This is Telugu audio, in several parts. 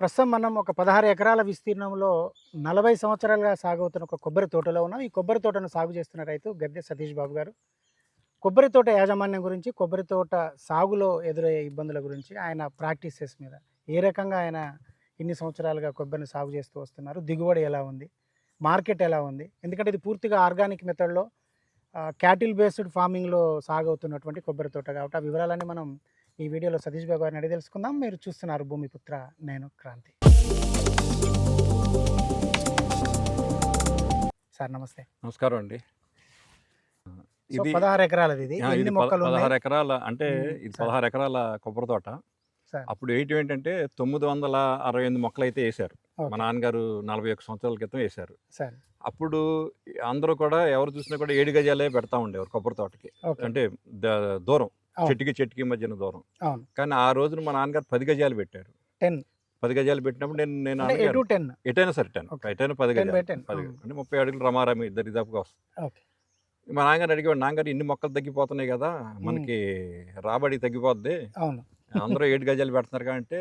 ప్రస్తుతం మనం ఒక 16 ఎకరాల విస్తీర్ణంలో 40 సంవత్సరాలుగా సాగవుతున్న ఒక కొబ్బరి తోటలో ఉన్నాం. ఈ కొబ్బరి తోటను సాగు చేస్తున్న రైతు గద్దె సతీష్ బాబు గారు. కొబ్బరి తోట యాజమాన్యం గురించి, కొబ్బరి తోట సాగులో ఎదురయ్యే ఇబ్బందుల గురించి, ఆయన ప్రాక్టీసెస్ మీద ఏ రకంగా ఆయన ఇన్ని సంవత్సరాలుగా కొబ్బరిని సాగు చేస్తూ వస్తున్నారు, దిగుబడి ఎలా ఉంది, మార్కెట్ ఎలా ఉంది, ఎందుకంటే ఇది పూర్తిగా ఆర్గానిక్ మెథడ్లో క్యాటిల్ బేస్డ్ ఫార్మింగ్లో సాగవుతున్నటువంటి కొబ్బరి తోట కాబట్టి ఆ వివరాలన్నీ మనం ఈ వీడియోలో సతీష్ బాబు గారిని అడిగి తెలుసుకుందాం. మీరు చూస్తున్నారు భూమిపుత్ర, నేను క్రాంతి. సార్ నమస్తే. నమస్కారం అండి. సో ఇది 16 ఎకరాలది. ఇది ఇది ఎన్ని మొక్కలు ఉన్నాయి? 16 ఎకరాల అంటే ఇది సార్. 16 ఎకరాల కొబ్బరి తోట. సార్. అప్పుడు ఏంటంటే 968 మొక్కలు అయితే వేశారు. మా ఓకే. నాన్నగారు 41 సంవత్సరాల క్రితం వేశారు. సార్. అప్పుడు అందరూ కూడా ఎవరు చూసినా కూడా 7 గజాలే పెడతా ఉండేవారు కొబ్బరి తోటకి. ఓకే. అంటే దూరం, అవును. చెట్టుకి మధ్యన దూరం. అవును. కానీ ఆ రోజున మా నాన్నగారు 10 గజాలు పెట్టారు. 10 10 గజాలు పెట్టినప్పుడు నేను అంటే నాన్నగారు 8 to 10. ఎటైనా సరే 10 ఓకే. ఎటైనా 10 10 by గజాలు 10. 10 అంటే 30 అడుగులు రమారామి ఇద్దరు దాపుగా వస్తుంది. ఓకే. మా నాన్నగారు అడిగేవాడు, నాన్నగారు ఇన్ని మొక్కలు తగ్గిపోతున్నాయి కదా, మనకి రాబడి తగ్గిపోద్ది, అవును. అందరూ 7 గజాలు పెడుతున్నారు కంటే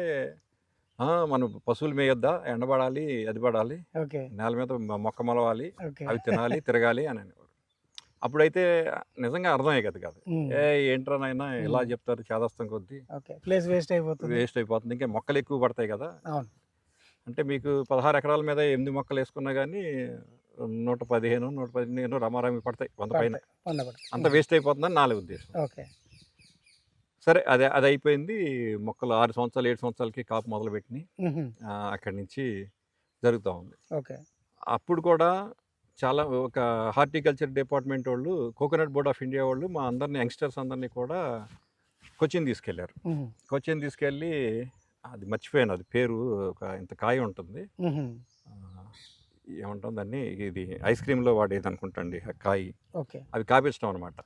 మనం పశువులు మేయొద్దా, ఎండబడాలి, అది పడాలి, ఓకే. నేల మీద మొక్క మొలవాలి, ఓకే. అవి తినాలి, తిరగాలి అని అనేవారు. అప్పుడైతే నిజంగా అర్థమయ్యే కదా కాదు. ఏంట్రా నాయనా ఇలా చెప్తారు, చేదస్తం కొద్దీ ఓకే. ప్లేస్ వేస్ట్ అయిపోతుంది. వేస్ట్ అయిపోతుంది, ఇంకా మొక్కలు ఎక్కువ పడతాయి కదా. అవును. అంటే మీకు 16 ఎకరాల మీద 8 మొక్కలు వేసుకున్నా కానీ 115 115 రమారామి పడతాయి, 100 పైన. అంత వేస్ట్ అయిపోతుందని నా ఉద్దేశం. ఓకే. సరే, అది అయిపోయింది. మొక్కలు 6 సంవత్సరాలు 7 సంవత్సరాలకి కాపు మొదలుపెట్టినాయి. అక్కడి నుంచి జరుగుతూ ఉంది. ఓకే. అప్పుడు కూడా చాలా ఒక హార్టికల్చర్ డిపార్ట్మెంట్ వాళ్ళు, కోకోనట్ బోర్డ్ ఆఫ్ ఇండియా వాళ్ళు మా అందరినీ, యంగ్స్టర్స్ అందరినీ కూడా కొచ్చిన్ తీసుకెళ్లారు. కొచ్చిన్ తీసుకెళ్ళి, అది మర్చిపోయాను, అది పేరు, ఒక ఇంత కాయ ఉంటుంది, ఏమంటాం దాన్ని, ఇది ఐస్ క్రీమ్లో వాడేది అనుకుంటండి ఆ కాయ. ఓకే. అవి కాపించడం అనమాట.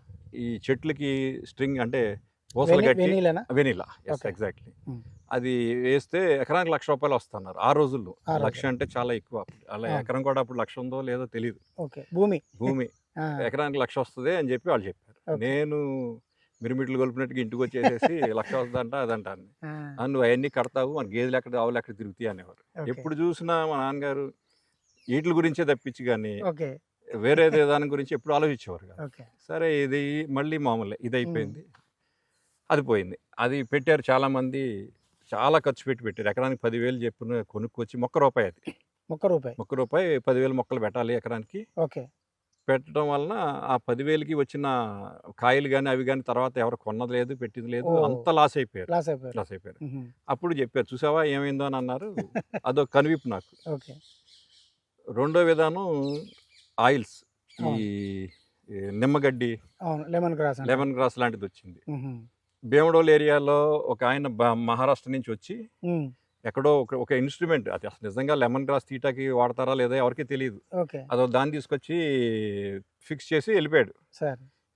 ఈ చెట్లకి స్ట్రింగ్ అంటే పూసలు కట్టి, వెనీలా, ఎస్ ఎగ్జాక్ట్లీ. అది వేస్తే ఎకరానికి ₹1,00,000 వస్తున్నారు ఆ రోజుల్లో. 1,00,000 అంటే చాలా ఎక్కువ. అలా ఎకరం కూడా అప్పుడు 1,00,000 ఉందో లేదో తెలియదు. భూమి ఎకరానికి 1,00,000 వస్తుంది అని చెప్పి వాళ్ళు చెప్పారు. నేను మిరుమిట్లు కొలిపినట్టుగా ఇంటికి వచ్చేసేసి 1,00,000 వస్తుందంట, అదంట. నువ్వు అవన్నీ కడతావు, మన గేదెలు ఎక్కడ, ఆవులు ఎక్కడ తిరుగుతాయి అనేవారు. ఎప్పుడు చూసినా మా నాన్నగారు వీటి గురించే తప్పించి కానీ వేరే దాని గురించి ఎప్పుడు ఆలోచించేవారు కాదు. సరే, ఇది మళ్ళీ మామూలే, ఇది అయిపోయింది, అది పోయింది. అది పెట్టారు చాలామంది, చాలా ఖర్చు పెట్టారు. ఎకరానికి 10,000 చెప్పిన కొనుక్కొచ్చి, ₹1 అది, ₹1 10,000 మొక్కలు పెట్టాలి ఎకరానికి. పెట్టడం వలన ఆ 10,000కి వచ్చిన కాయలు కానీ అవి కానీ తర్వాత ఎవరు కొన్నది లేదు, పెట్టింది లేదు, అంత లాస్ అయిపోయారు. అప్పుడు చెప్పారు, చూసావా ఏమైందో అని అన్నారు. అదొక కనువిప్పు నాకు. రెండో విధానం ఆయిల్స్, ఈ నిమ్మగడ్డి, లెమన్ గ్రాస్ లాంటిది వచ్చింది. భీమడోల్ ఏరియాలో ఒక ఆయన మహారాష్ట్ర నుంచి వచ్చి ఎక్కడో ఒక ఇన్స్ట్రుమెంట్, అది అసలు నిజంగా లెమన్ గ్రాస్ తీటాకి వాడతారా లేదా ఎవరికి తెలియదు, అదో దాన్ని తీసుకొచ్చి ఫిక్స్ చేసి వెళ్ళిపోయాడు.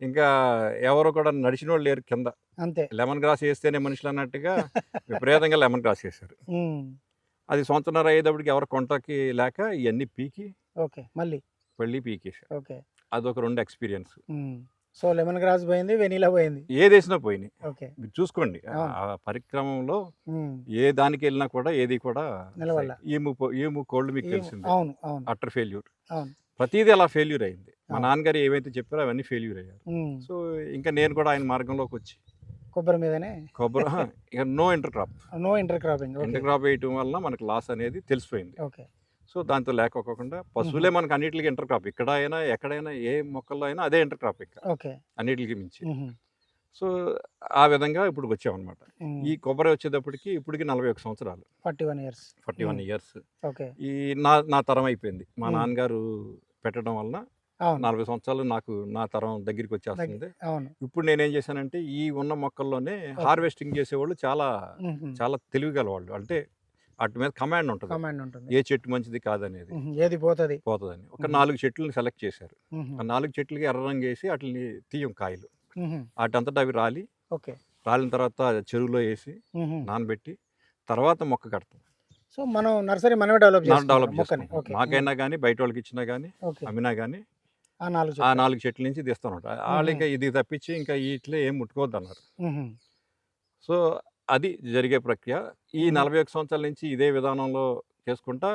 ఇంకా ఎవరో కూడా నడిచిన వాళ్ళు లేరు కింద. లెమన్ గ్రాస్ వేస్తేనే మనుషులు అన్నట్టుగా విపరీతంగా లెమన్ గ్రాస్ వేశారు. అది సంవత్సరం అయ్యేటప్పటికి ఎవరు కొంటకి లేక ఇవన్నీ పీకి మళ్ళీ పీకేశారు. అదొక 2 ఎక్స్పీరియన్స్. సో లెమన్ గ్రాస్ పోయింది, వెనీలా పోయింది, ఏది వేసినా పోయినాయి. మీరు చూసుకోండి, ఆ పరిక్రమంలో ఏ దానికి వెళ్ళినా కూడా ఏది కూడా ఈము కోల్డ్ మీకు తెలిసింది, అటర్ ఫెయిల్యూర్. ప్రతిదీ అలా ఫెయిల్యూర్ అయింది. మా నాన్నగారు ఏవైతే చెప్పారో అవన్నీ ఫెయిల్యూర్ అయ్యారు. సో ఇంకా నేను కూడా ఆయన మార్గంలోకి వచ్చి కొబ్బరి మీదనే ఇక నో ఇంటర్ క్రాప్ వేయటం వల్ల మనకు లాస్ అనేది తెలిసిపోయింది. సో దాంతో లేకపోకుండా పశువులే మనకు అన్నిటికీ ఇంటర్ క్రాప్, ఇక్కడ అయినా ఎక్కడైనా ఏ మొక్కల్లో అయినా అదే ఇంటర్ క్రాప్ ఇక్కడ అన్నిటికి మించి. సో ఆ విధంగా ఇప్పుడు వచ్చామన్నమాట. ఈ కొబ్బరి వచ్చేటప్పటికి ఇప్పటికి 41 సంవత్సరాలు, 41 ఇయర్స్. ఈ నా తరం అయిపోయింది. మా నాన్నగారు పెట్టడం వలన 40 సంవత్సరాలు నాకు నా తరం దగ్గరికి వచ్చేస్తుంది. ఇప్పుడు నేనేం చేశానంటే, ఈ ఉన్న మొక్కల్లోనే హార్వెస్టింగ్ చేసేవాళ్ళు చాలా చాలా తెలివిగల వాళ్ళు. అంటే వాటి మీద కమాండ్ ఉంటుంది, ఏ చెట్టు మంచిది కాదనేది, ఏది పోతుందని. ఒక 4 చెట్లను సెలెక్ట్ చేశారు. ఆ 4 చెట్లకి ఎర్ర రంగు వేసి వాటిని తీయం కాయలు, వాటంతటా అవి రాలిన తర్వాత చెరువులో వేసి నానబెట్టి తర్వాత మొక్క కడతాం. సో మనం నర్సరీ మనమే డెవలప్ చేస్తాం. మాకైనా కానీ బయట వాళ్ళకి ఇచ్చినా కానీ అమ్మినా కానీ ఆ 4 చెట్ల నుంచి తీస్తాను. వాళ్ళు ఇంకా ఇది తప్పించి ఇంకా వీటిలో ఏం ముట్టుకోవద్దు అన్నారు. సో అది జరిగే ప్రక్రియ. ఈ 41 సంవత్సరాల నుంచి ఇదే విధానంలో చేసుకుంటా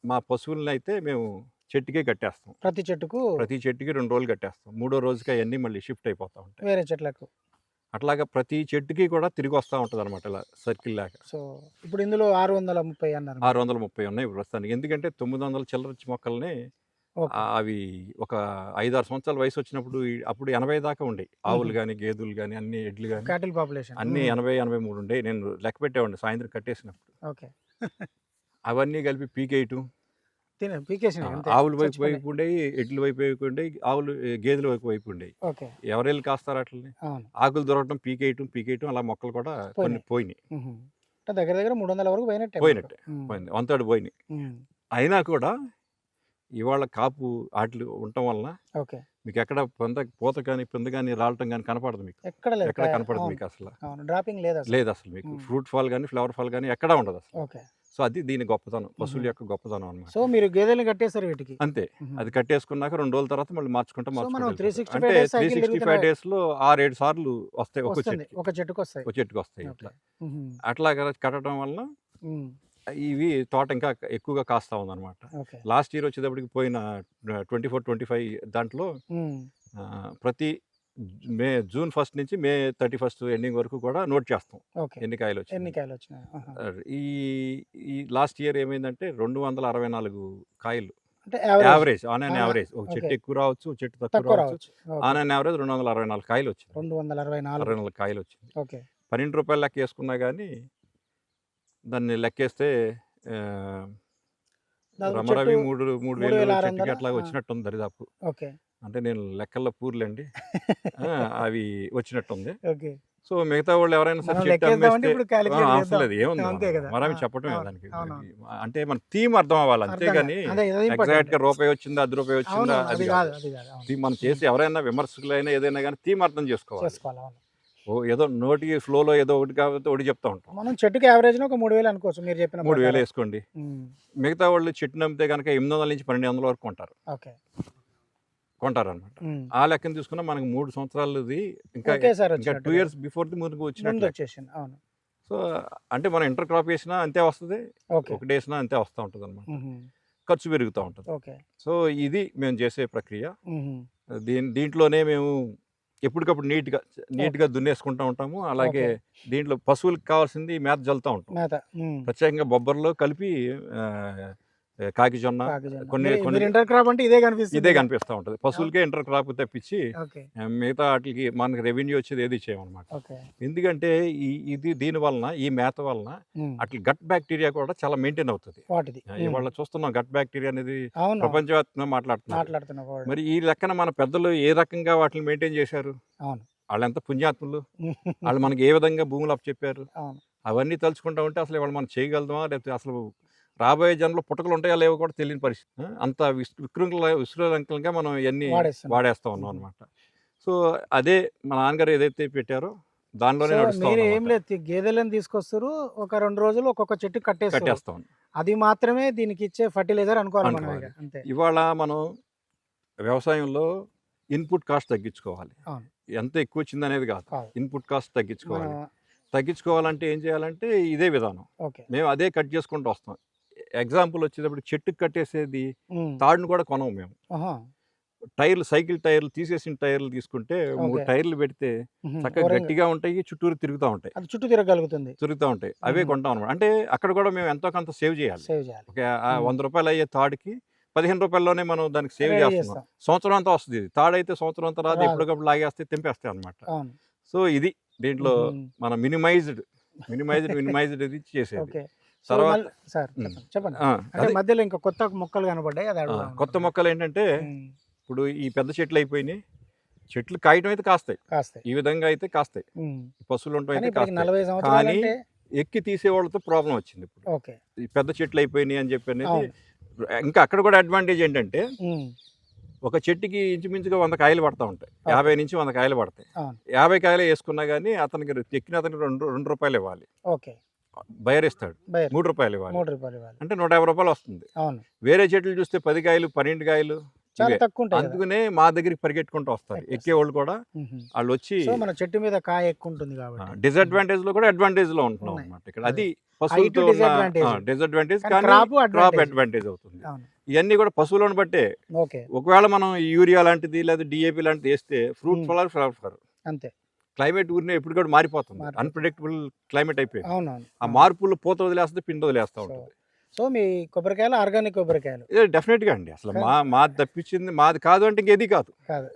మా పశువులని అయితే మేము చెట్టుకే కట్టేస్తాం. ప్రతి చెట్టుకి 2 రోజులు కట్టేస్తాం. మూడో రోజుకి అవన్నీ మళ్ళీ షిఫ్ట్ అయిపోతా ఉంటాయి. వేరే చెట్లకు. అట్లాగా ప్రతి చెట్టుకి కూడా తిరిగి వస్తూ ఉంటుంది అనమాట, ఇలా సర్కిల్ లాగా. సో ఇప్పుడు ఇందులో 630 అన్నారు. 630 ఉన్నాయి ప్రస్తుతానికి. ఎందుకంటే 900 చిల్లర మొక్కల్ని అవి ఒక 5-6 సంవత్సరాల వయసు వచ్చినప్పుడు అప్పుడు 80 దాకా ఉండేవి. ఆవులు కానీ గేదెలు కానీ అన్ని ఎడ్లు కానీ క్యాటిల్ పాపులేషన్ అన్ని 80-83 ఉండేవి. నేను లెక్క పెట్టేవాడిని సాయంత్రం కట్టేసినప్పుడు. ఓకే. అవన్నీ కలిపి పీకేయటం, ఆవుల వైపు వైపు ఉండేవి, ఎడ్ల వైపు వైపు ఉండేవి, గేదెల వైపు ఉండేవి. ఎవరెళ్ళి కాస్తారు అట్లని. ఆకులు దొరకటం, పీకేయటం అలా మొక్కలు కూడా కొన్ని పోయినాయి. దగ్గర దగ్గర 300 వరకు పోయినట్టే పోయింది, 1/3 పోయినాయి. అయినా కూడా ఇవాళ కాపు ఆటలు ఉండటం వలన మీకు ఎక్కడ పూత కానీ పింద కానీ రావటం కానీ కనపడదు. మీకు ఎక్కడ కనపడదు మీకు అసలు. లేదు అసలు మీకు ఫ్రూట్ ఫాల్ కానీ ఫ్లవర్ ఫాల్ కానీ ఎక్కడా ఉండదు అసలు. సో అది దీని గొప్పతనం, పశువుల యొక్క గొప్పతనం అన్నమాట. సో మీరు గేదెలను కట్టేశారు వీటికి. అంతే. అది కట్టేసుకున్నాక 2 రోజుల తర్వాత మళ్ళీ మార్చుకుంటాం. అంటే 365 days లో 6-7 సార్లు వస్తాయి ఒక చెట్టుకు వస్తాయి. అట్లా కట్టడం వలన ఇవి తోట ఇంకా ఎక్కువగా కాస్తా ఉందన్నమాట. లాస్ట్ ఇయర్ వచ్చేటప్పటికి పోయిన 24-25 దాంట్లో ప్రతి జూన్ 1 నుంచి మే 31 ఎండింగ్ వరకు కూడా నోట్ చేస్తాం ఎన్ని కాయలు వచ్చినాయి. ఈ లాస్ట్ ఇయర్ ఏమైందంటే 264 కాయలు యావరేజ్, ఆన్ అండ్ యావరేజ్. ఒక చెట్టు ఎక్కువ రావచ్చు, చెట్టు తక్కువ రావచ్చు. ఆన్ అండ్ యావరేజ్ 264 కాయలు వచ్చింది. 264 కాయలు వచ్చింది. 12 రూపాయలు లెక్క వేసుకున్నా కానీ దాన్ని లెక్కేస్తే రమరవి 3,000 చెట్టుకి అట్లా వచ్చినట్టుంది దరిదాపు. అంటే నేను లెక్కల్లో పూర్లేండి, అవి వచ్చినట్టుంది. సో మిగతా వాళ్ళు ఎవరైనా సరే చెట్టు అమ్మేస్తే లేదు, ఏముంది మరవి చెప్పటమే దానికి. అంటే మన థీమ్ అర్థం అవ్వాలి, అంతేగాని ఎగ్జాక్ట్ గా రూపాయి వచ్చిందా 10 రూపాయలు వచ్చిందా అది మనం చేసి ఎవరైనా విమర్శకులైనా ఏదైనా కానీ థీమ్ అర్థం చేసుకోవాలి. ఏదో నోటికి ఫ్లోలో ఏదో ఒకటి కాబట్టి ఒకటి చెప్తా ఉంటాం. మనం చెట్టుకి యావరేజ్ ఒక 3,000 అనుకోవచ్చు. మీరు చెప్పిన 3,000 వేసుకోండి. మిగతా వాళ్ళు చెట్టు నమ్మితే కనుక 800 నుంచి 1,200 వరకు కొంటారు అనమాట. ఆ లెక్కను తీసుకున్నా మనకు 3 సంవత్సరాలది ఇంకా 2 years బిఫోర్ ది ముందుకు వచ్చినట్టు. సో అంటే మనం ఇంటర్ క్రాప్ వేసినా అంతే వస్తుంది, ఒకటి వేసినా అంతే వస్తూ ఉంటుంది అనమాట. ఖర్చు పెరుగుతూ ఉంటుంది. సో ఇది మేము చేసే ప్రక్రియ. దీంట్లోనే మేము ఎప్పటికప్పుడు నీట్గా దున్నేసుకుంటూ ఉంటాము. అలాగే దీంట్లో పశువులకు కావాల్సింది మేత జల్లుతూ ఉంటాం. ప్రత్యేకంగా బొబ్బర్లో కలిపి కాకి జొన్న కొన్ని ఇదే కనిపిస్తూ ఉంటుంది. పశువులకే ఇంటర్ క్రాప్ తెప్పించి మిగతా వాటికి మనకి రెవెన్యూ వచ్చేది ఏది చేయమన్నమాట. ఎందుకంటే దీని వలన, ఈ మేత వలన అట్లా గట్ బ్యాక్టీరియా కూడా చాలా మెయింటైన్ అవుతుంది. ఇవాళ చూస్తున్నాం గట్ బ్యాక్టీరియా అనేది ప్రపంచవ్యాప్తంగా మాట్లాడుతున్నాం. మరి ఈ లెక్కన మన పెద్దలు ఏ రకంగా వాటిని మెయింటైన్ చేశారు, వాళ్ళు ఎంత పుణ్యాత్ములు, వాళ్ళు మనకి ఏ విధంగా భూములు అప్పచెప్పారు, అవన్నీ తలుచుకుంటా ఉంటే అసలు ఇవాళ మనం చేయగలుగుతామా, లేకపోతే అసలు రాబోయే జన్మలో పుట్టకలు ఉంటాయా లేవో కూడా తెలియని పరిస్థితి. అంత విశృంఖలంగా మనం ఇవన్నీ వాడేస్తూ ఉన్నాం అనమాట. సో అదే మా నాన్నగారు ఏదైతే పెట్టారో దానిలోనే ఏం లేదు, గేదెలను తీసుకొస్తారు, ఒక 2 రోజులు ఒక్కొక్క చెట్టు కట్టేస్తాం. అది మాత్రమే దీనికి ఇచ్చే ఫర్టిలైజర్ అనుకోవాలి. ఇవాళ మనం వ్యవసాయంలో ఇన్పుట్ కాస్ట్ తగ్గించుకోవాలి. ఎంత ఎక్కువ వచ్చింది అనేది కాదు, ఇన్పుట్ కాస్ట్ తగ్గించుకోవాలంటే ఏం చేయాలంటే ఇదే విధానం. మేము అదే కట్ చేసుకుంటూ వస్తాం. ఎగ్జాంపుల్ వచ్చేటప్పుడు చెట్టుకు కట్టేసేది తాడును కూడా కొనము మేము. టైర్లు, సైకిల్ టైర్లు, తీసేసిన టైర్లు తీసుకుంటే 3 టైర్లు పెడితే చక్కగా గట్టిగా ఉంటాయి, చుట్టూరు తిరుగుతూ ఉంటాయి, అవే కొంటాం అనమాట. అంటే అక్కడ కూడా మేము ఎంతో కొంత సేవ్ చేయాలి. ఓకే, 100 రూపాయలు అయ్యే తాడుకి 15 రూపాయల్లోనే మనం దానికి సేవ్ చేస్తున్నాం. సంవత్సరం అంతా వస్తుంది. తాడు అయితే సంవత్సరం అంతా రాదు, ఎప్పటికప్పుడు లాగేస్తే తెంపేస్తాయి అనమాట. సో ఇది దీంట్లో మన మినిమైజ్డ్ ఇది చేసేది. మధ్యలో ఇంకా కొత్త మొక్కలు కనబడ్డాయి. కొత్త మొక్కలు ఏంటంటే ఇప్పుడు ఈ పెద్ద చెట్లు అయిపోయినాయి, చెట్లు కాయటం అయితే కాస్తాయి, ఈ విధంగా అయితే కాస్తాయి, పశువులు ఉండటం అయితే కాస్తాయి. కానీ ఎక్కి తీసేవాళ్ళతో ప్రాబ్లం వచ్చింది. ఇప్పుడు ఈ పెద్ద చెట్లు అయిపోయినాయి అని చెప్పి అనేది. ఇంకా అక్కడ కూడా అడ్వాంటేజ్ ఏంటంటే ఒక చెట్టుకి ఇంచుమించుగా 100 కాయలు పడతా ఉంటాయి, 50 నుంచి 100 కాయలు పడతాయి. 50 కాయలు వేసుకున్నా కానీ అతనికి ఎక్కిన అతనికి 2 రూపాయలు ఇవ్వాలి. బయర్ ఇస్తాడు 3 రూపాయలు ఇవ్వాలి. అంటే 150 రూపాయలు వస్తుంది. వేరే చెట్లు చూస్తే 10 కాయలు 12 కాయలు చాలా ఇవే. తక్కువ ఉంటాయి కదా. అందుకనే మా దగ్గరికి పరిగెట్టుకుంటూ వస్తారు. ఎక్కే వాళ్ళు కూడా వాళ్ళు వచ్చి సో మన చెట్టు మీద కాయ ఎక్కువ ఉంటుంది కాబట్టి డిసడ్వాంటేజ్ లో కూడా అడ్వాంటేజ్ లో ఉంటున్నాం ఉన్నాయి. అనమాట ఇక్కడ. అదే. అది పశువులతో disadvantage. డిసడ్వాంటేజ్ కానీ కానీ crop క్రాప్ advantage. అడ్వాంటేజ్ అవుతుంది. అవును. ఇవన్నీ కూడా పశువులను బట్టే. ఓకే. ఒకవేళ మనం ఈ యూరియా లాంటిది లేదా డిఏపి లాంటిది వేస్తే ఫ్రూట్ ఫ్లవర్ అంతే. క్లైమేట్ ఊరినే ఎప్పుడు కూడా మారిపోతుంది. మారిపోతుంది. అన్ప్రిడిక్టబుల్ క్లైమేట్ అయిపోయింది. అవునవును. ఆ మార్పులు పూత వదిలేస్తుంది, పిండి వదిలేస్తూ ఉంటుంది. సో మీ కొబ్బరికాయలు ఆర్గానిక్ కొబ్బరికాయలు ఇది డెఫినెట్ గా అండి. అసలు మాది తప్పించింది మాది కాదు అంటే ఇంకేది కాదు. కాదు.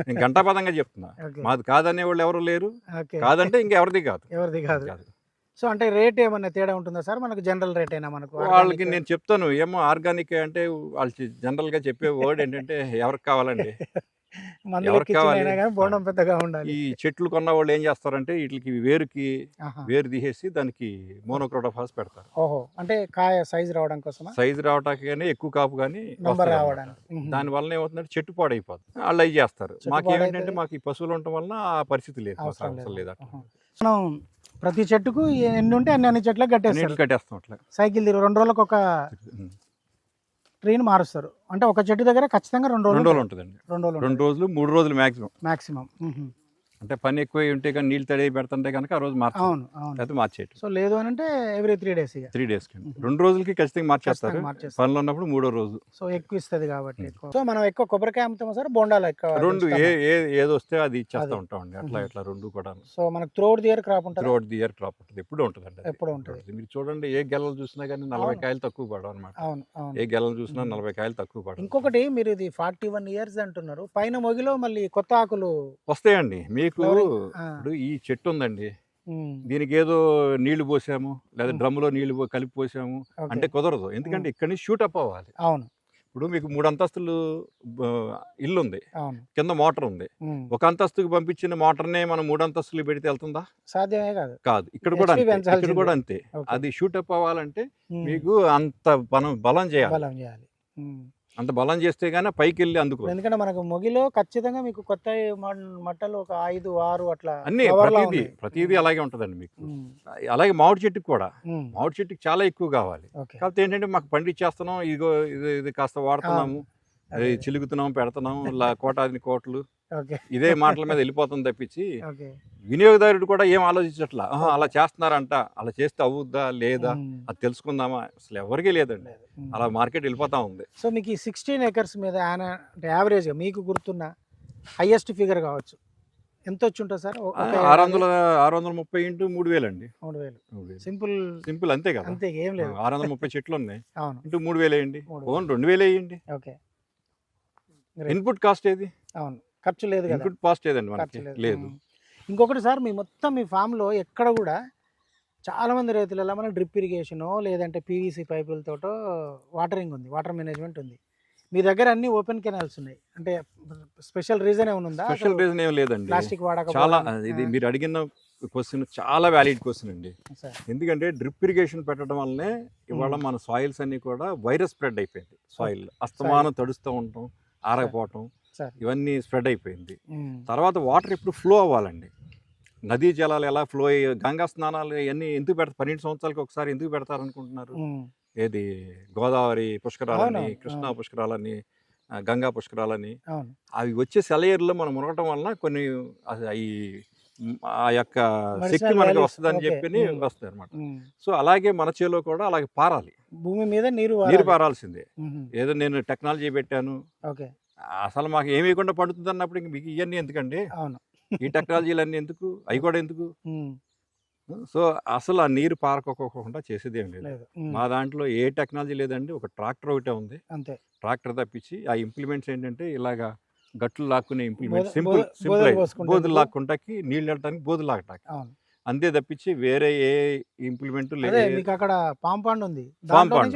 నేను గంటాపదంగా చెప్తున్నా. ఓకే. మాది కాదనే వాళ్ళు ఎవరు లేరు. ఓకే. కాదంటే ఇంకెవరిది కాదు. ఎవరిది కాదు. సో అంటే రేట్ ఏమన్నా తేడా ఉంటుందా సార్? మనకు జనరల్ రేట్ అయినా మనకు వాళ్ళకి నేను చెప్తాను ఏమో ఆర్గానిక్ అంటే వాళ్ళు జనరల్ గా చెప్పే వర్డ్ ఏంటంటే ఎవరికి కావాలండి, ఎవరికి కావాలి? బోండం పెద్దగా ఉండాలి. ఈ చెట్లు కొన్న వాళ్ళు ఏం చేస్తారంటే వీటికి వేరు తీసేసి దానికి మోనోక్రోటోఫాస్ పెడతారు. ఓహో, అంటే కాయ సైజ్ రావడం కోసమా? సైజు రావటానికి కానీ ఎక్కువ కాపు కానీ నంబర్ రావడానికి. దాని వల్ల ఏమవుతుందంటే చెట్టు పాడైపోతుంది. వాళ్ళు అవి చేస్తారు. మాకు ఏంటంటే మాకు ఈ పశువులు ఉండటం వల్ల ఆ పరిస్థితి లేదు. అవసరం లేదు. మనం ప్రతి చెట్టుకు ఎన్ని ఉంటే అన్ని చెట్లకు కట్టేస్తాం అట్లా. సైకిల్ 2 రోజులకు ఒక ట్రీని మారుస్తారు. అంటే ఒక చెట్టు దగ్గర ఖచ్చితంగా 2 రోజులు ఉంటుందండి. 2 రోజులు 3 రోజులు మాక్సిమం. అంటే పని ఎక్కువ ఉంటే కానీ నీళ్ళు తడి పెడుతుంటే కనుక ఆ రోజు అవును. మార్చేయటం. సో లేదు అని అంటే ఎవ్రీ 3 days 3 days 2 రోజులకి ఖచ్చితంగా మార్చేస్తారు. పనులు ఉన్నప్పుడు 3వ రోజు. సో ఎక్కువ ఇస్తుంది కాబట్టి. సో మనం ఎక్కువ కొబ్బరికాయ అమ్ముతాం సార్, బోండాలు ఎక్కువ? రెండు ఏది వస్తే అది ఇచ్చేస్తూ ఉంటామండి. అట్లా రెండు కూడా. సో మనకు త్రూఅవుట్ ది ఇయర్ క్రాప్ ఉంటుంది. త్రూఅవుట్ ది ఇయర్ క్రాప్ ఉంటుంది. ఎప్పుడు ఉంటుందండి. ఎప్పుడు ఉంటుంది. మీరు చూడండి, ఏ గెలలు చూసినా కానీ 40 కాయలు తక్కువ పడవు అనమాట. ఏ గెలలు చూసినా 40 కాయలు తక్కువ పడవు. ఇంకొకటి, మీరు ఇది 41 years అంటున్నారు, పైన మొగిలో మళ్ళీ కొత్త ఆకులు వస్తాయండి. మీకు ఇప్పుడు ఈ చెట్టు ఉందండి, దీనికి ఏదో నీళ్లు పోసాము లేదా డ్రమ్ములో నీళ్లు కలిపి పోసాము అంటే కుదరదు. ఎందుకంటే ఇక్కడి నుంచి షూట్ అప్ అవ్వాలి. అవును. ఇప్పుడు మీకు 3 అంతస్తులు ఇల్లు ఉంది, కింద మోటార్ ఉంది. ఒక అంతస్తుకి పంపించిన మోటార్నే మనం 3 అంతస్తులు పెడితే వెళ్తుందా? సాధ్యమే కాదు. ఇక్కడ కూడా అంతే. అది షూట్ అప్ అవ్వాలంటే మీకు అంత బలం చేయాలి. అంత బలం చేస్తే గానీ పైకి వెళ్ళి అందుకో. ఎందుకంటే మనకు మొగిలో ఖచ్చితంగా మీకు కొత్త మట్టలు ఒక 5, 6 అట్లా అన్ని ప్రతిదీ అలాగే ఉంటదండి మీకు. అలాగే మామిడి చెట్టుకి కూడా, మామిడి చెట్టుకి చాలా ఎక్కువ కావాలి. కాకపోతే ఏంటంటే మాకు పండించేస్తున్నాం, ఇది కాస్త వాడుతున్నాము, అది చిలుగుతున్నాం, పెడుతున్నాం, కోటాది కోట్లు ఇదే మాటల మీద వెళ్ళిపోతుంది తప్పించి వినియోగదారుడు కూడా ఏం ఆలోచించట్లా. అలా చేస్తున్నారంట, అలా చేస్తే అవుద్దా లేదా అది తెలుసుకుందామా, అసలు ఎవరికీ లేదండి. అలా మార్కెట్ వెళ్ళిపోతా ఉంది. సో మీకు ఈ 16 acres మీద అంటే యావరేజ్గా మీకు గుర్తున్న హైయెస్ట్ ఫిగర్ కావచ్చు, ఎంత వచ్చి ఉంటుంది సార్? 630 ఇంటూ 3000 అండి. 3000. సింపుల్ అంతే కదా. అంతే, ఏం లేదు. 630 చెట్లు ఉన్నాయి. అవును. ఇంటూ 3000 వేయండి, 2000 వేయండి. ఓకే. ఇన్పుట్ కాస్ట్ ఏది? అవును, ఖర్చు లేదు కదా. ఇన్పుట్ కాస్ట్ ఏదండి మనకి? లేదు. ఇంకొకటి సార్, మీ ఫామ్లో ఎక్కడ కూడా చాలా మంది రైతులలో మన డ్రిప్ ఇరిగేషనో లేదంటే పీవీసీ పైపులతోటో వాటరింగ్ ఉంది, వాటర్ మేనేజ్మెంట్ ఉంది. మీ దగ్గర అన్ని ఓపెన్ కెనాల్స్ ఉన్నాయి. అంటే స్పెషల్ రీజన్ ఏమైనా ఉందా? స్పెషల్ రీజన్ ఏం లేదండి. ప్లాస్టిక్ వాడక చాలా, ఇది మీరు అడిగిన క్వశ్చన్ చాలా వ్యాలిడ్ క్వశ్చన్ అండి. ఎందుకంటే డ్రిప్ ఇరిగేషన్ పెట్టడం వల్లనే ఇవాళ మన సాయిల్స్ అన్ని కూడా వైరస్ స్ప్రెడ్ అయిపోయింది. సాయిల్ అస్తమానం తడుస్తూ ఉంటాం, ఆరకపోవటం, ఇవన్నీ స్ప్రెడ్ అయిపోయింది. తర్వాత వాటర్ ఇప్పుడు ఫ్లో అవ్వాలండి. నదీ జలాలు ఎలా ఫ్లో అయ్యి, గంగా స్నానాలు ఇవన్నీ ఎందుకు పెడతారు? 12 సంవత్సరాలకు ఒకసారి ఎందుకు పెడతారు అనుకుంటున్నారు? ఏది గోదావరి పుష్కరాలని, కృష్ణా పుష్కరాలని, గంగా పుష్కరాలని, అవి వచ్చే సెలయేరులో మనం మునగటం వలన కొన్ని ఆ యొక్క శక్తి మనకి వస్తుందని చెప్పి వస్తాయి అనమాట. సో అలాగే మన చేలో కూడా అలాగే పారాలి, భూమి మీద నీరు పారాల్సిందే. ఏదో నేను టెక్నాలజీ పెట్టాను, అసలు మాకు ఏమి ఇవ్వకుండా పడుతుంది అన్నప్పుడు ఇంక మీకు ఇవన్నీ ఎందుకండి? ఈ టెక్నాలజీలు అన్నీ ఎందుకు? అవి కూడా ఎందుకు? సో అసలు ఆ నీరు పారకోకుండా చేసేది ఏం లేదు. మా దాంట్లో ఏ టెక్నాలజీ లేదండి. ఒక ట్రాక్టర్ ఒకటే ఉంది, ట్రాక్టర్ తప్పించి ఆ ఇంప్లిమెంట్స్ ఏంటంటే ఇలాగా గట్లు లాక్కునే ఇంప్లిమెంట్, సింపుల్ బోధులు లాక్కుంటాకి, నీళ్ళు వెళ్ళటానికి బోధులు లాగటానికి, అంతే తప్పించి వేరే ఏ ఇంప్లిమెంట్ లేదు. మీకు అక్కడ పాంపాండ్ ఉంది,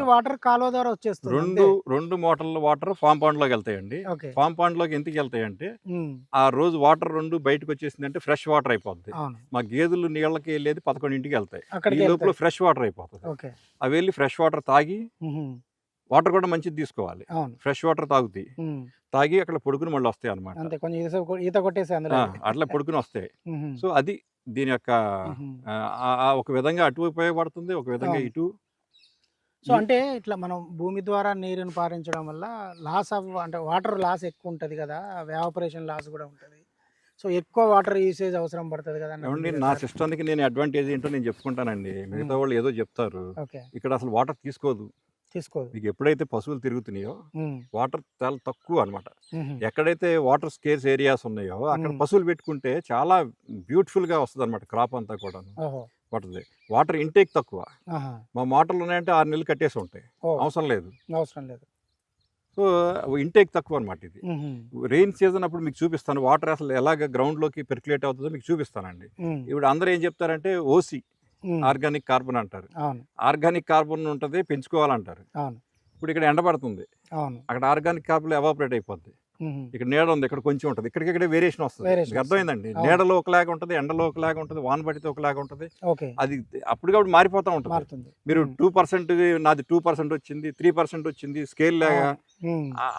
వాటర్ కాలువ ద్వారా వచ్చేస్తుంది. రెండు మోటార్ల వాటర్ ఫామ్ పాండ్ లోకి వెళ్తాయండి. ఫామ్ పాండ్ లోకి ఎందుకు వెళ్తాయంటే ఆ రోజు వాటర్ 2 బయటకు వచ్చేసింది అంటే ఫ్రెష్ వాటర్ అయిపోతుంది. మా గేదెలు నీళ్ళకి వెళ్ళేది 11ంటికి వెళ్తాయి, ఈ లోపల ఫ్రెష్ వాటర్ అయిపోతుంది. అవి వెళ్ళి ఫ్రెష్ వాటర్ తాగి, వాటర్ కూడా మంచిది తీసుకోవాలి, ఫ్రెష్ వాటర్ తాగి అక్కడ పొడుకుని మళ్ళీ వస్తాయి అనమాట. అట్లా పొడుకుని వస్తాయి. సో అది దీని యొక్క ఒక విధంగా అటు ఉపయోగపడుతుంది, ఒక విధంగా ఇటు. సో అంటే ఇట్లా మనం భూమి ద్వారా నీరుని పారించడం వల్ల లాస్ అంటే వాటర్ లాస్ ఎక్కువ ఉంటుంది కదా, ఎవాపరేషన్ లాస్ కూడా ఉంటుంది. సో ఎక్కువ వాటర్ యూసేజ్ అవసరం పడుతుంది కదా ఏమండి, నా సిస్టానికి నేను అడ్వాంటేజ్ ఏంటో నేను చెప్పుకుంటానండి. మిగతా వాళ్ళు ఏదో చెప్తారు. ఓకే, ఇక్కడ అసలు వాటర్ తీసుకోదు. మీకు ఎప్పుడైతే పశువులు తిరుగుతున్నాయో వాటర్ చాలా తక్కువ అనమాట. ఎక్కడైతే వాటర్ స్కేర్స్ ఏరియాస్ ఉన్నాయో అక్కడ పశువులు పెట్టుకుంటే చాలా బ్యూటిఫుల్ గా వస్తుంది అనమాట. క్రాప్ అంతా కూడా పడుతుంది. వాటర్ ఇంటేక్ తక్కువ. మా మోటార్లు ఉన్నాయంటే 6 నెలలు కట్టేసి ఉంటాయి, అవసరం లేదు. సో ఇంటేక్ తక్కువ అనమాట. ఇది రెయిన్ సీజన్ అప్పుడు మీకు చూపిస్తాను వాటర్ అసలు ఎలాగ గ్రౌండ్ లోకి పెర్క్యులేట్ అవుతుందో మీకు చూపిస్తానండి. ఇప్పుడు అందరూ ఏం చెప్తారంటే ఓసి ఆర్గానిక్ కార్బన్ అంటారు. ఆర్గానిక్ కార్బన్ ఉంటుంది, పెంచుకోవాలంటారు. ఇప్పుడు ఇక్కడ ఎండ పడుతుంది, అక్కడ ఆర్గానిక్ కార్బన్ ఎవాపరేట్ అయిపోద్ది. ఇక్కడ నీడ ఉంది, ఇక్కడ కొంచెం ఉంటుంది, ఇక్కడికిక్కడే వేరియేషన్ వస్తుంది. మీకు అర్థమైందండి? నీడలో ఒకలాగా ఉంటుంది, ఎండలో ఒకలాగా ఉంటుంది, వాన పడితే ఒకలాగా ఉంటుంది. అది అప్పటికప్పుడు మారిపోతూ ఉంటుంది. మీరు 2% నాది 2% వచ్చింది, 3% వచ్చింది స్కేల్ లాగా,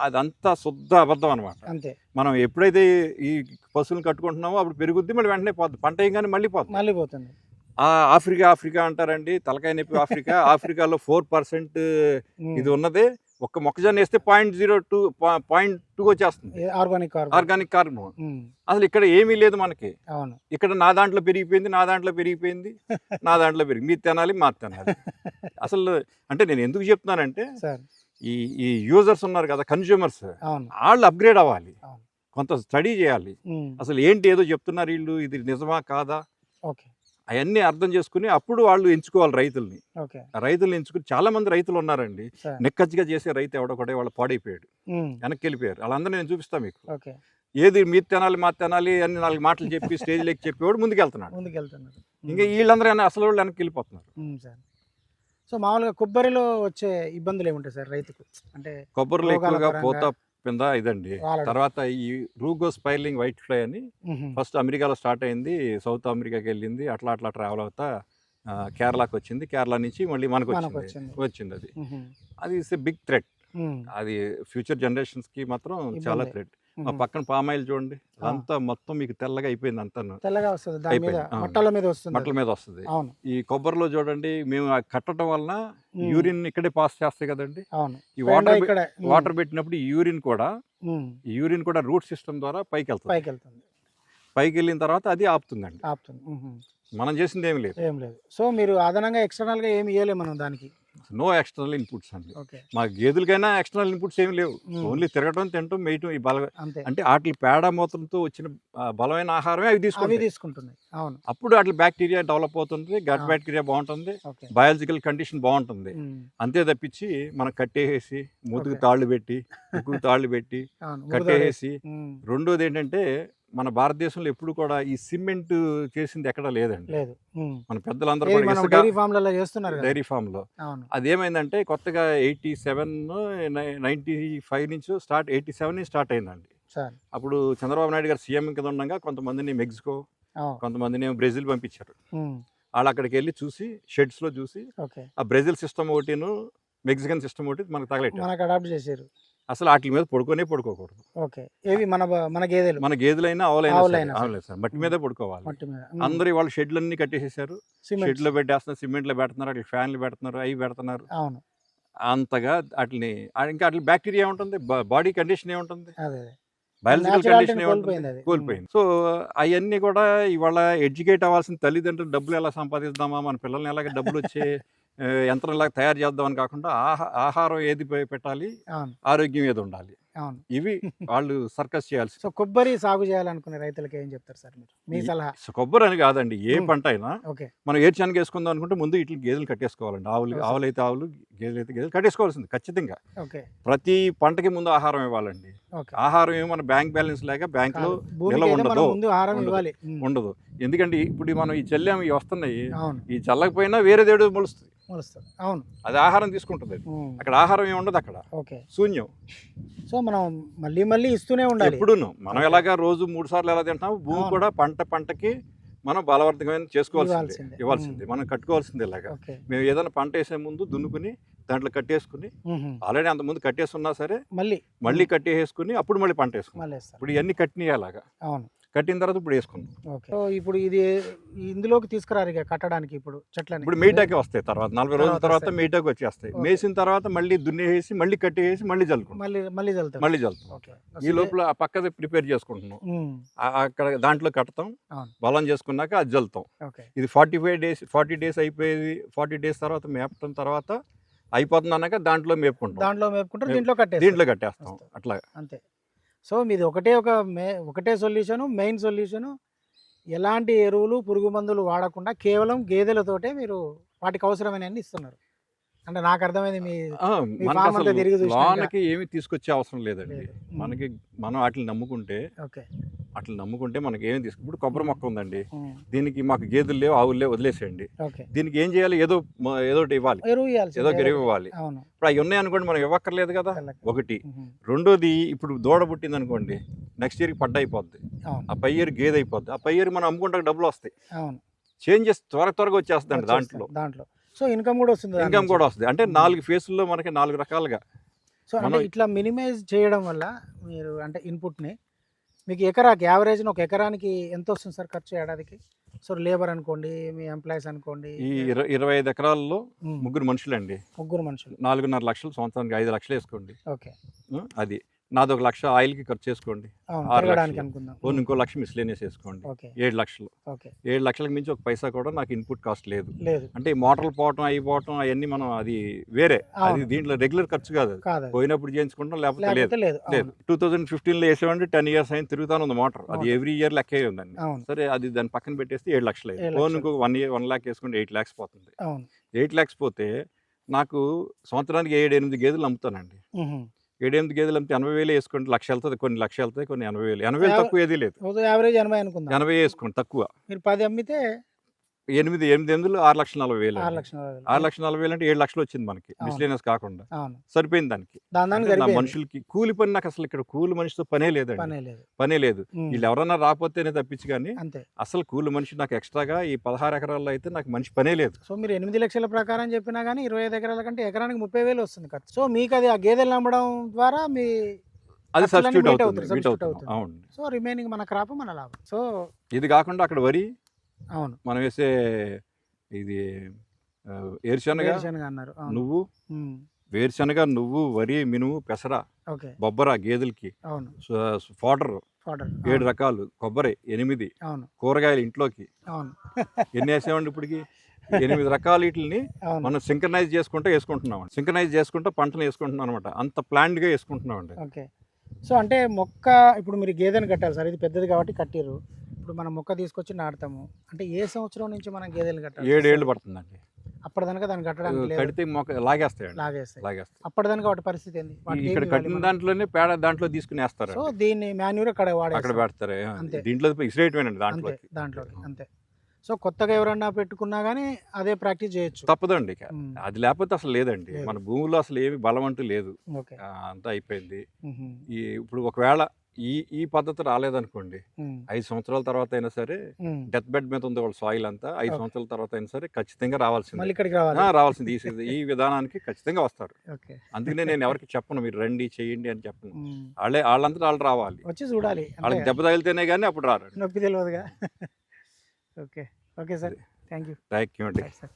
అదంతా శుద్ధ అబద్ధం అనమాట. మనం ఎప్పుడైతే ఈ పశువులు కట్టుకుంటున్నామో అప్పుడు పెరుగుద్ది, మళ్ళీ వెంటనే పోద్ది. పంట వేయగానే మళ్ళీ పోతుంది. ఆఫ్రికా అంటారండి, తలకాయ నొప్పి ఆఫ్రికా. ఆఫ్రికాలో 4% ఇది ఉన్నది. ఒక్క మొక్కజొన్న వేస్తే 0.02 వచ్చేస్తుంది ఆర్గానిక్ కార్బన్. అసలు ఇక్కడ ఏమీ లేదు మనకి. ఇక్కడ నా దాంట్లో పెరిగిపోయింది, నా దాంట్లో పెరిగి మీరు తినాలి, మా తినాలి. అసలు అంటే నేను ఎందుకు చెప్తున్నానంటే ఈ యూజర్స్ ఉన్నారు కదా, కన్జ్యూమర్స్, వాళ్ళు అప్గ్రేడ్ అవ్వాలి, కొంత స్టడీ చేయాలి. అసలు ఏంటి ఏదో చెప్తున్నారు వీళ్ళు, ఇది నిజమా కాదా అవన్నీ అర్థం చేసుకుని అప్పుడు వాళ్ళు ఎంచుకోవాలి రైతుల్ని. రైతుల్ని ఎంచుకుని చాలా మంది రైతులు ఉన్నారండి, నిక్కచ్చిగా చేసే రైతు ఎవడొకడే వాళ్ళు పాడైపోయాడు, వెనక్కి వెళ్ళిపోయారు. వాళ్ళందరూ నేను చూపిస్తాను మీకు. ఏది మీరు తినాలి మా తినాలి అని 4 మాటలు చెప్పి స్టేజ్ లెక్కి చెప్పేవాడు ముందుకెళ్తున్నాడు. ఇంకా వీళ్ళందరూ అసలు వాళ్ళు వెనక్కి వెళ్ళిపోతున్నారు. సో మామూలుగా కొబ్బరిలో వచ్చే ఇబ్బందులు ఏముంటాయి సార్ రైతుకు? అంటే కొబ్బరిలో ఎక్కువగా పోత పింద ఇదండి. తర్వాత ఈ రూగోస్పైర్లింగ్ వైట్ ఫ్లై అని ఫస్ట్ అమెరికాలో స్టార్ట్ అయింది, సౌత్ అమెరికాకి వెళ్ళింది, అట్లా ట్రావెల్ అవుతా కేరళకి వచ్చింది, కేరళ నుంచి మళ్ళీ మనకు వచ్చింది. అది ఇట్స్ ఎ బిగ్ థ్రెట్. అది ఫ్యూచర్ జనరేషన్స్ కి మాత్రం చాలా థ్రెట్. మా పక్కన పామాయిల్ చూడండి, అంతా మొత్తం మీకు తెల్లగా అయిపోయింది, అంతా మట్టల మీద వస్తుంది. ఈ కొబ్బరిలో చూడండి, మేము కట్టడం వలన యూరిన్ ఇక్కడే పాస్ చేస్తాయి కదండి. ఈ వాటర్ పెట్టినప్పుడు ఈ యూరిన్ కూడా రూట్ సిస్టమ్ ద్వారా పైకి వెళ్తుంది. పైకి వెళ్ళిన తర్వాత అది ఆపుతుందండి. మనం చేసింది ఏమి లేదు. సో మీరు అదనంగా ఎక్స్టర్నల్ గా ఏమి ఇవ్వలేము మనం దానికి. నో ఎక్స్టర్నల్ ఇన్పుట్స్ అండి. మా గేదెలకైనా ఎక్స్టర్నల్ ఇన్పుట్స్ ఏమి లేవు, ఓన్లీ తిరగటం, తినటం, మేయటం. ఈ అంటే వాటి పేడ మూత్రంతో వచ్చిన బలమైన ఆహారమే అవి తీసుకుంటున్నాయి. అప్పుడు వాటి బ్యాక్టీరియా డెవలప్ అవుతుంది, గట్ బ్యాక్టీరియా బాగుంటుంది, బయాలజికల్ కండిషన్ బాగుంటుంది. అంతే తప్పించి మనం కట్టేసి ముదుగు తాళ్ళు పెట్టి కట్టేసి. రెండోది ఏంటంటే మన భారతదేశంలో ఎప్పుడు కూడా ఈ సిమెంట్ చేసింది ఎక్కడ లేదండి. మన పెద్దలందరూ డైరీ ఫామ్ లో అదేమైందంటే కొత్తగా 87, 95 నుంచి 87 నుంచి స్టార్ట్ అయిందండి. అప్పుడు చంద్రబాబు నాయుడు గారు సీఎం కింద ఉండగా కొంతమందిని మెక్సికో, కొంతమందిని బ్రెజిల్ పంపించారు. వాళ్ళు అక్కడికి వెళ్ళి చూసి షెడ్స్ లో చూసి ఆ బ్రెజిల్ సిస్టమ్ ఒకటిను మెక్సికన్ సిస్టమ్ ఒకటి మనకు తగలెట్టారు. అసలు వాటి మీద పడుకోకూడదు. మన గేదెలైనా ఆవులైనా సార్ మట్టి మీదే పడుకోవాలి. అందరూ వాళ్ళు షెడ్లన్నీ కట్టేసేసారు, షెడ్ లో పెట్టేస్తున్నారు, సిమెంట్ లో పెడుతున్నారు, అట్లా ఫ్యాన్లు పెడుతున్నారు, అవి పెడుతున్నారు. అంతగా వాటిని ఇంకా అట్లా బ్యాక్టీరియా ఉంటుంది, బాడీ కండిషన్ ఏముంటుంది, బయాలజికల్ కండిషన్ కోల్పోయింది. సో అవన్నీ కూడా ఇవాళ ఎడ్యుకేట్ అవ్వాల్సిన తల్లిదండ్రులు డబ్బులు ఎలా సంపాదిద్దామా, మన పిల్లల్ని ఎలాగ డబ్బులు వచ్చే యంత్రంలాగా తయారు చేద్దామని కాకుండా ఆహారం ఏది పెట్టాలి, ఆరోగ్యం ఏది ఉండాలి, ఇవి వాళ్ళు సర్కస్ చేయాల్సి. సో కొబ్బరి సాగు చేయాలనుకునే రైతులకి ఏం చెప్తారు సార్ మీరు, మీ సలహా? కొబ్బరి అని కాదండి, ఏ పంట అయినా మనం ఏడ్చానికి వేసుకుందాం అనుకుంటే ముందు ఇట్లా గేదెలు కట్టేసుకోవాలండి. ఆవులైతే ఆవులు, గేదెలైతే గేదెలు కట్టేసుకోవాల్సింది ఖచ్చితంగా. ప్రతి పంటకి ముందు ఆహారం ఇవ్వాలండి. ఆహారం ఏమో మన బ్యాంక్ బ్యాలెన్స్ లేక బ్యాంక్ లో ఉండదు. ఎందుకంటే ఇప్పుడు మనం ఈ చల్లాము, ఇవి వస్తున్నాయి, ఈ చల్లకపోయినా వేరే దేవుడు మొలుస్తుంది. అది ఆహారం తీసుకుంటుంది. అక్కడ ఆహారం ఏమి ఉండదు, అక్కడ శూన్యం. సో మనం మళ్ళీ ఇస్తూనే ఉండాలి ఎప్పుడూను. మనం ఎలాగా రోజు 3 సార్లు ఎలా తింటాము, భూమి కూడా పంటకి మనం బలవర్ధకమైన ఇవ్వాల్సింది, మనం కట్టుకోవాల్సింది. ఇలాగా మేము ఏదైనా పంట వేసే ముందు దున్నుకుని దాంట్లో కట్టేసుకుని, ఆల్రెడీ అంత ముందు కట్టేసి ఉన్నా సరే మళ్ళీ కట్టేసుకుని అప్పుడు మళ్ళీ పంట వేసుకుని, ఇప్పుడు ఇవన్నీ కట్టినాయి అలాగా. కట్టిన తర్వాత ఇప్పుడు వేసుకున్నాం. ఓకే. సో ఇప్పుడు ఇది ఇందులోకి తీసుకురారు ఇక కట్టడానికి ఇప్పుడు చెట్లని. ఇప్పుడు మేటాకే వస్తాయి తర్వాత 40 రోజుల తర్వాత తర్వాత వస్తాయి. మేటాకి వచ్చేస్తాయి. ఓకే. మేసిన తర్వాత మళ్ళీ దున్నేసి మళ్ళీ కట్టేసి మళ్ళీ చల్లుకుంటాం. మళ్ళీ చల్లుతారు. మళ్ళీ చల్లుతాం. ఓకే. ఈ లోపల ఆ పక్కది ప్రిపేర్ చేసుకుంటున్నాం. అక్కడ దాంట్లో కడతాం, అవును. బలం చేసుకున్నాక అది చల్లుతాం. ఓకే. ఇది 40 డేస్ అయిపోయేది. 40 డేస్ తర్వాత మేపటం తర్వాత అయిపోతుంది అన్నాక దాంట్లో మేపుకుంటాం. దాంట్లో మేపుకుంటారు, మేపు- దీంట్లో కట్టేస్తారు. దీంట్లో కట్టేస్తాం వస్తాయి. అట్లా. అంతే. సో మీది ఒకటే సొల్యూషను, మెయిన్ సొల్యూషను, ఎలాంటి ఎరువులు పురుగు మందులు వాడకుండా కేవలం గేదెలతోటే మీరు వాటికి అవసరమైన ఇస్తున్నారు. అంటే నాకు అర్థమైంది మీ మనకి farm అంతా అసలు తిరిగి చూసినాక. లోనకి ఏమి తీసుకొచ్చే అవసరం లేదండి. లేదు. మనం వాటిని నమ్ముకుంటే ఓకే. మనకి ఏమి ఇప్పుడు కొబ్బరి మొక్క ఉందండి, దీనికి మాకు గేదెలు లేవు, ఆవులు లేవు, వదిలేసేయండి. ఓకే. దీనికి ఏం చేయాలి? ఏదో ఒకటి ఇవ్వాలి, ఎరువు ఇవ్వాల్సిందే. ఏదో ఒక ఎరువు ఇవ్వాలి. అవును. ఇప్పుడు అవి ఉన్నాయి అనుకోండి, మనం ఇవ్వక్కర్లేదు కదా. తెల్లకి. ఒకటి. మ్మ్. రెండోది, ఇప్పుడు దూడ పుట్టింది అనుకోండి, నెక్స్ట్ ఇయర్కి పడ్డ అయిపోద్ది, అవును. ఆ పై ఇయర్ గేదె అయిపోద్ది, ఆ పై ఇయర్ మనం అమ్ముకుంటే డబ్బులు వస్తాయి. అవును. చేంజెస్ త్వరగా వచ్చేస్తుందండి దాంట్లో. సో ఇన్కమ్ కూడా వస్తుంది. దాని ఇన్కమ్ నుంచి. కూడా వస్తుంది. అంటే 4 ఫేసుల్లో మనకి 4 రకాలుగా. సో అంటే మనం- ఇట్లా మినిమైజ్ చేయడం వల్ల మీరు అంటే ఇన్పుట్ని మీకు యావరేజ్ ఒక ఎకరానికి ఎంత వస్తుంది సార్ ఖర్చు ఏడాదికి? సో లేబర్ అనుకోండి, మీ ఎంప్లాయీస్ అనుకోండి, ఈ 25 ఎకరాల్లో మ్మ్. 3 మనుషులండి, ముగ్గురు మనుషులు. 4.5 లక్షలు, సంవత్సరానికి 5 లక్షలు వేసుకోండి. ఓకే. అది నాది 1 లక్ష ఆయిల్కి ఖర్చు చేసుకోండి, అవును. 6 పెరగడానికి లక్షలు. అనుకుందాం. ఓన్ ఇంకో లక్ష మిస్లేనియస్ వేసుకోండి, ఓకే. 7 లక్షలు. ఓకే. 7 లక్షలకు మించి ఒక పైసా కూడా నాకు ఇన్పుట్ కాస్ట్ లేదు. లేదు. అంటే ఈ మోటార్లు పోవటం అయిపోవటం అవన్నీ మనం అది వేరే, అది అవును. దీంట్లో రెగ్యులర్ ఖర్చు కాదు. అది కాదు. పోయినప్పుడు చేయించుకుంటాం, లేకపోతే లేదు. లేకపోతే లేదు. లేదు. 2015లో వేసేవాడి 10 ఇయర్స్ అయిన తిరుగుతాను ఉంది మోటార్, అది అవును. ఎవ్రీ ఇయర్ లెక్కే ఉందండి. అవును. సరే, అది దాని పక్కన పెట్టేస్తే 7 లక్షలు అయింది. 7 ఫోన్ లక్షలు. ఇంకొక 1 లాక్ వేసుకుంటే 8 లాక్స్ పోతుంది. అవును. 8 లాక్స్ పోతే నాకు సంవత్సరానికి 7-8 గేదెలు అమ్ముతానండి. మ్మ్. 7-8 గేదెలు అమ్మితే 80,000 వేసుకోండి, లక్ష వెళ్తుంది, కొన్ని లక్ష వెళ్తాయి, కొన్ని 80,000. 80,000 తక్కువ ఏది లేదు, యావరేజ్ 80 అనుకుందాం. 80 వేసుకోండి తక్కువ. మీరు 10 అమ్మితే 8 ఎందులో 6,40,000. 6,40,000. 6,40,000 అంటే 7 లక్షలు వచ్చింది మనకి, అవును. మిస్లేనియస్ కాకుండా. అవును. సరిపోయింది దానికి. దానికి అంటే నా సరిపోయింది. మనుషులకి కూలి పని, నాకు అసలు ఇక్కడ కూలి మనిషితో పనే లేదండి, పనే లేదు. పనే లేదు. మ్మ్. వీళ్ళు ఎవరన్నా రాకపోతేనే తప్పించి కానీ అంతే. అసలు కూలి మనిషి నాకు ఎక్స్ట్రాగా ఈ 16 ఎకరాల్లో అయితే నాకు మనిషి పనే లేదు. సో మీరు 8 లక్షల ప్రకారం చెప్పినా కానీ 25 ఎకరాల కంటే ఎకరానికి 30,000 వస్తుంది ఖర్చు. సో మీకు అది ఆ గేదెలు అమ్మడం ద్వారా మీ అది ఖర్చులన్నీ సబ్స్టిట్యూట్ meet అవుతుంది, అవుతుంది, మీట్ substitute అవుతుంది. అవుతుంది. అవును. సో రిమైనింగ్ మన క్రాప్ మన లాభం. సో ఇది కాకుండా అక్కడ వరి, అవును. మనం వేసే ఇది వేరుశనగ, వేరుశనగ అన్నారు. అవును. నువ్వు, మ్మ్. వేరుశనగ, నువ్వు, వరి, మినుము, పెసర, ఓకే. బొబ్బర గేదెలకి, అవును. Fodder fodder. 7 రకాలు, కొబ్బరి 8, అవును. కూరగాయలు ఇంట్లోకి అవును. ఎన్ని వేసామండి ఇప్పటికి? 8 రకాల వీటిని అవును. మనం సింక్రనైజ్ చేసుకుంటాం. సింక్రనైజ్ చేసుకుంటూ పంటలు వేసుకుంటున్నాం అనమాట. అంత ప్లాన్డ్గా వేసుకుంటున్నాం అండి. ఓకే. సో అంటే మొక్క ఇప్పుడు మీరు గేదెని కట్టాలి సార్, ఇది పెద్దది కాబట్టి కట్టిర్రు. ఇప్పుడు మనం మొక్క తీసుకొచ్చి నాటుతాము అంటే ఏ సంవత్సరం నుంచి మనం గేదెలు కట్టాలి? 7 ఏళ్ళు పడుతుందండి. అప్పటిదాకా దాన్ని కట్టడానికి లేదు, కడితే మొక్క లాగేస్తాయండి, లాగేస్తాయి. లాగేస్తాయి. అప్పటిదాకా వాటి పరిస్థితి ఏంది? వాటికి ఇక్కడ ఏమి కట్టిన ఇవ్వాలి మనం? దాంట్లోనే పేడ దాంట్లో తీసుకుని వేస్తారు, సో దీన్ని మాన్యూర్ అక్కడ అక్కడ వాడేస్తాం. పెడతారు. అంతే. దీంట్లో ఇసిరేయటమేనండి అంతే, దాంట్లోకి. దాంట్లోకి అంతే. సో కొత్తగా ఎవరన్నా పెట్టుకున్నా కానీ అదే ప్రాక్టీస్ చేయొచ్చు. తప్పదండి ఇక. మ్మ్. అది లేకపోతే అసలు లేదండి, లేదు. మన భూమిలో అసలు ఏమి బలం అంటూ లేదు. ఓకే. అంతా అయిపోయింది. మ్మ్. ఇప్పుడు ఒకవేళ ఈ పద్ధతి రాలేదనుకోండి, మ్మ్. 5 సంవత్సరాల తర్వాత అయినా సరే, మ్మ్. డెత్ బెడ్ మీద ఉంది వాళ్ళ సాయిల్ అంతా, 5 Okay. సంవత్సరాల తర్వాత అయినా సరే ఖచ్చితంగా రావాల్సింది. మళ్ళీ ఇక్కడికి రావాలి. రావాల్సింది ఈ విధానానికి ఖచ్చితంగా వస్తారు. ఓకే. అందుకనే నేను ఎవరికి చెప్పను మీరు రండి చేయండి అని చెప్పను. మ్మ్. వాళ్ళంతా వాళ్ళు రావాలి, వచ్చి చూడాలి. వాళ్ళకి అంటే దెబ్బ తగిలితేనే కానీ అప్పుడు రారు. నొప్పి తెలియదుగా. Okay. Okay sir, thank you. Thank you అండి. సార్.